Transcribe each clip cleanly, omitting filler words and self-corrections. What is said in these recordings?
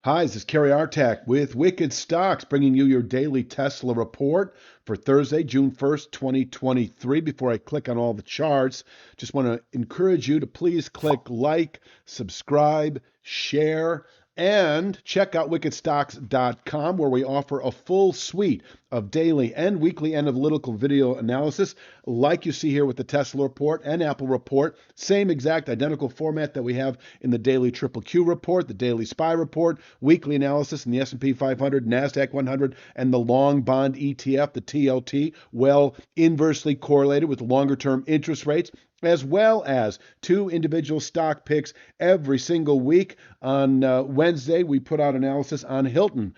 Hi, this is Kerry Artak with Wicked Stocks, bringing you your daily Tesla report for Thursday, June 1st, 2023. Before I click on all the charts, just want to encourage you to please click like, subscribe, share, and check out wickedstocks.com, where we offer a full suite of daily and weekly analytical video analysis, like you see here with the Tesla report and Apple report. Same exact identical format that we have in the daily Triple Q report, the daily SPY report, weekly analysis in the S&P 500, NASDAQ 100, and the long bond ETF, the TLT, well inversely correlated with longer-term interest rates, as well as two individual stock picks every single week. On Wednesday, we put out analysis on Hilton,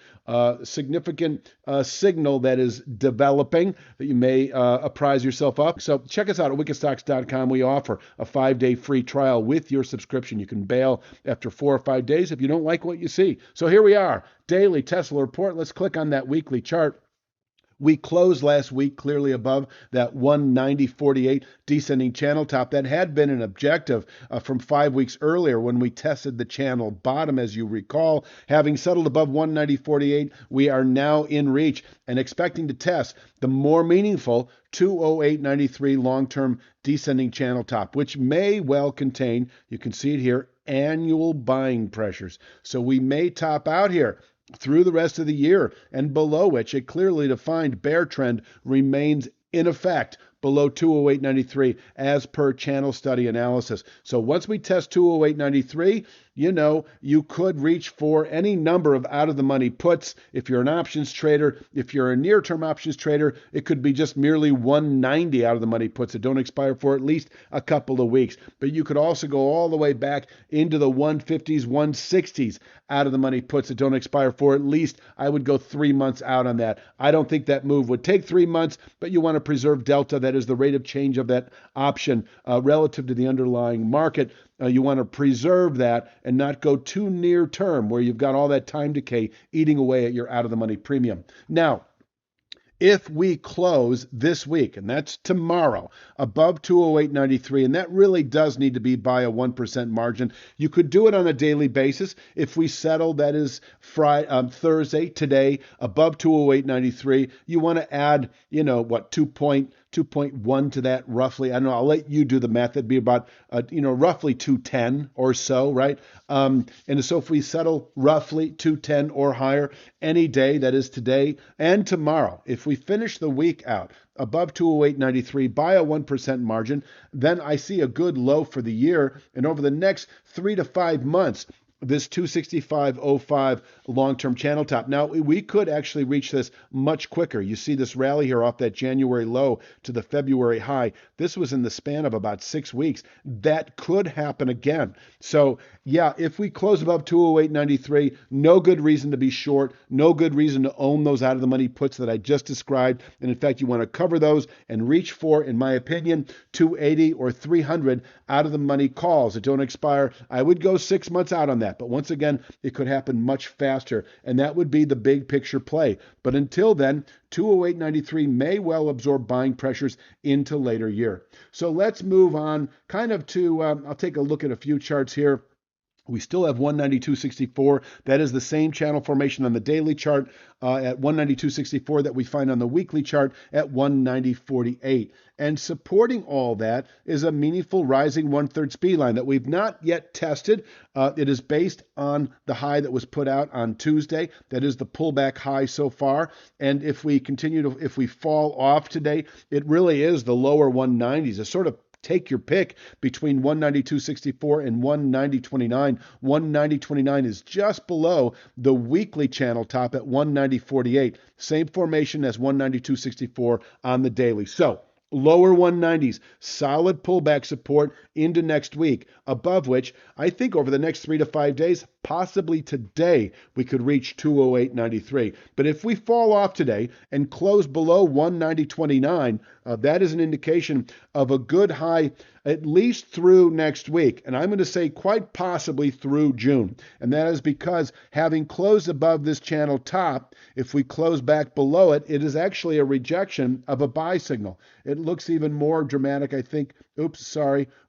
significant signal that is developing that you may apprise yourself of. So check us out at wickedstocks.com. We offer a 5-day free trial with your subscription. You can bail after 4 or 5 days if you don't like what you see. So here we are, daily Tesla report. Let's click on that weekly chart. We closed last week clearly above that 190.48 descending channel top. That had been an objective from 5 weeks earlier when we tested the channel bottom, as you recall. Having settled above 190.48, we are now in reach and expecting to test the more meaningful 208.93 long-term descending channel top, which may well contain, you can see it here, annual buying pressures. So we may top out here through the rest of the year, and below which a clearly defined bear trend remains in effect below 208.93 as per channel study analysis. So once we test 208.93, you could reach for any number of out-of-the-money puts. If you're an options trader, if you're a near-term options trader, it could be just merely 190 out-of-the-money puts that don't expire for at least a couple of weeks. But you could also go all the way back into the 150s, 160s out-of-the-money puts that don't expire for at least, I would go 3 months out on that. I don't think that move would take 3 months, but you want to preserve delta. That is the rate of change of that option relative to the underlying market. You want to preserve that and not go too near term where you've got all that time decay eating away at your out-of-the-money premium. Now, if we close this week, and that's tomorrow, above 208.93, and that really does need to be by a 1% margin, you could do it on a daily basis. If we settle, that is Thursday, today, above 208.93, you want to add, 2.1 to that roughly. I don't know. I'll let you do the math. That'd be about, roughly 210 or so, right? And so if we settle roughly 210 or higher any day, that is today and tomorrow, if we finish the week out above 208.93 by a 1% margin, then I see a good low for the year. And over the next 3 to 5 months, this 265.05 long-term channel top. Now, we could actually reach this much quicker. You see this rally here off that January low to the February high. This was in the span of about 6 weeks. That could happen again. So, yeah, if we close above 208.93, no good reason to be short, no good reason to own those out-of-the-money puts that I just described. And in fact, you want to cover those and reach for, in my opinion, 280 or 300 out-of-the-money calls that don't expire. I would go 6 months out on that. But once again, it could happen much faster, and that would be the big picture play. But until then, 208.93 may well absorb buying pressures into later year. So let's move on kind of to, I'll take a look at a few charts here. We still have 192.64. That is the same channel formation on the daily chart at 192.64 that we find on the weekly chart at 190.48. And supporting all that is a meaningful rising 1/3 speed line that we've not yet tested. It is based on the high that was put out on Tuesday. That is the pullback high so far. And if we fall off today, it really is the lower 190s. It's sort of take your pick between 192.64 and 190.29. 190.29 is just below the weekly channel top at 190.48. Same formation as 192.64 on the daily. So lower 190s, solid pullback support into next week, above which I think over the next 3 to 5 days, possibly today, we could reach 208.93. But if we fall off today and close below 190.29, that is an indication of a good high at least through next week. And I'm going to say quite possibly through June. And that is because having closed above this channel top, if we close back below it, it is actually a rejection of a buy signal. It looks even more dramatic, I think.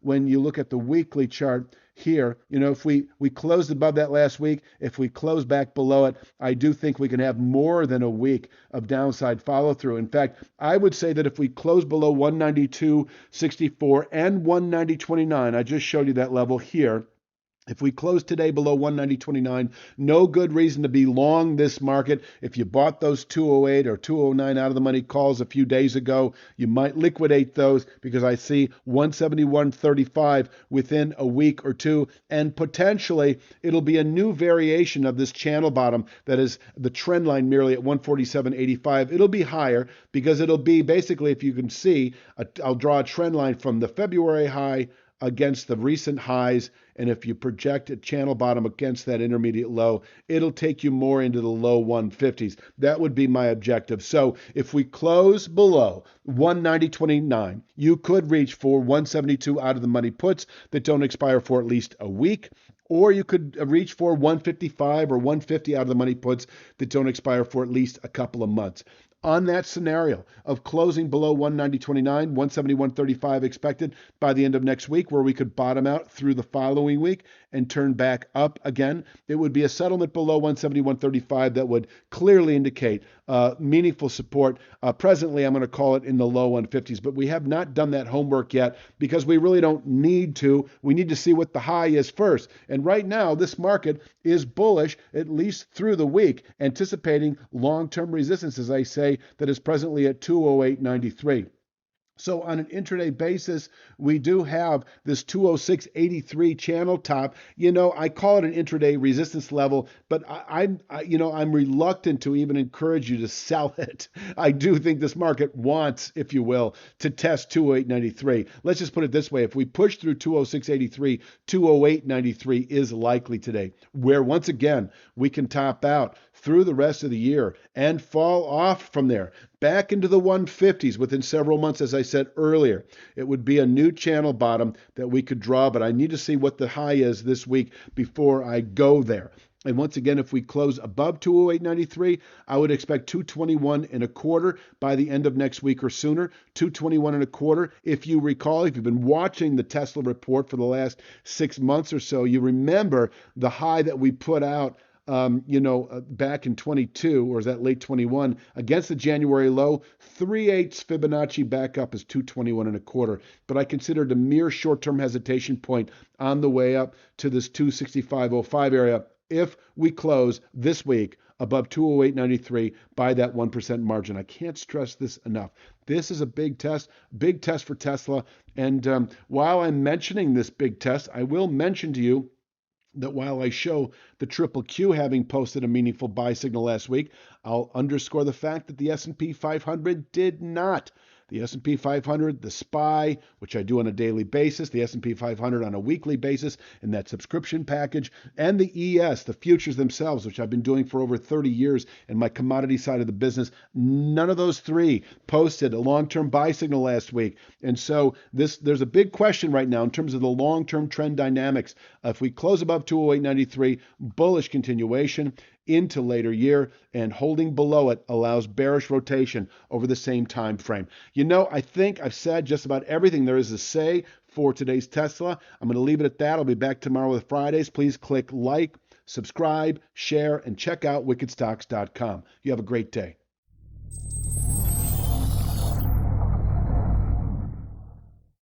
When you look at the weekly chart here. If we closed above that last week, if we close back below it, I do think we can have more than a week of downside follow through. In fact, I would say that if we close below 192.64 and 190.29, I just showed you that level here. If we close today below 190.29, no good reason to be long this market. If you bought those 208 or 209 out of the money calls a few days ago, you might liquidate those because I see 171.35 within a week or two, and potentially it'll be a new variation of this channel bottom that is the trend line merely at 147.85. It'll be higher because it'll be basically, if you can see, I'll draw a trend line from the February high against the recent highs, and if you project a channel bottom against that intermediate low, it'll take you more into the low 150s. That would be my objective. So if we close below 190.29, you could reach for 172 out of the money puts that don't expire for at least a week, or you could reach for 155 or 150 out of the money puts that don't expire for at least a couple of months. On that scenario of closing below 190.29, 171.35 expected by the end of next week, where we could bottom out through the following week and turn back up again, it would be a settlement below 171.35 that would clearly indicate meaningful support. Presently, I'm going to call it in the low 150s, but we have not done that homework yet because we really don't need to. We need to see what the high is first. And right now, this market is bullish, at least through the week, anticipating long-term resistance, as I say, that is presently at 208.93. So on an intraday basis, we do have this 206.83 channel top. I call it an intraday resistance level, but I'm reluctant to even encourage you to sell it. I do think this market wants, if you will, to test 208.93. Let's just put it this way. If we push through 206.83, 208.93 is likely today, where once again, we can top out through the rest of the year and fall off from there back into the 150s within several months, as I said earlier. It would be a new channel bottom that we could draw, but I need to see what the high is this week before I go there. And once again, if we close above 208.93, I would expect 221 and a quarter by the end of next week or sooner. 221 and a quarter. If you recall, if you've been watching the Tesla report for the last 6 months or so, you remember the high that we put out back in 22, or is that late 21, against the January low. 3/8 Fibonacci back up is 221 and a quarter. But I consider it a mere short-term hesitation point on the way up to this 265.05 area if we close this week above 208.93 by that 1% margin. I can't stress this enough. This is a big test for Tesla. And while I'm mentioning this big test, I will mention to you that while I show the triple Q having posted a meaningful buy signal last week, I'll underscore the fact that the S&P 500 did not. The S&P 500, the SPY, which I do on a daily basis, the S&P 500 on a weekly basis in that subscription package, and the ES, the futures themselves, which I've been doing for over 30 years in my commodity side of the business, none of those three posted a long-term buy signal last week. And so there's a big question right now in terms of the long-term trend dynamics. If we close above 208.93, bullish continuation into later year, and holding below it allows bearish rotation over the same time frame. I think I've said just about everything there is to say for today's Tesla. I'm going to leave it at that. I'll be back tomorrow with Fridays. Please click like, subscribe, share, and check out wickedstocks.com. You have a great day.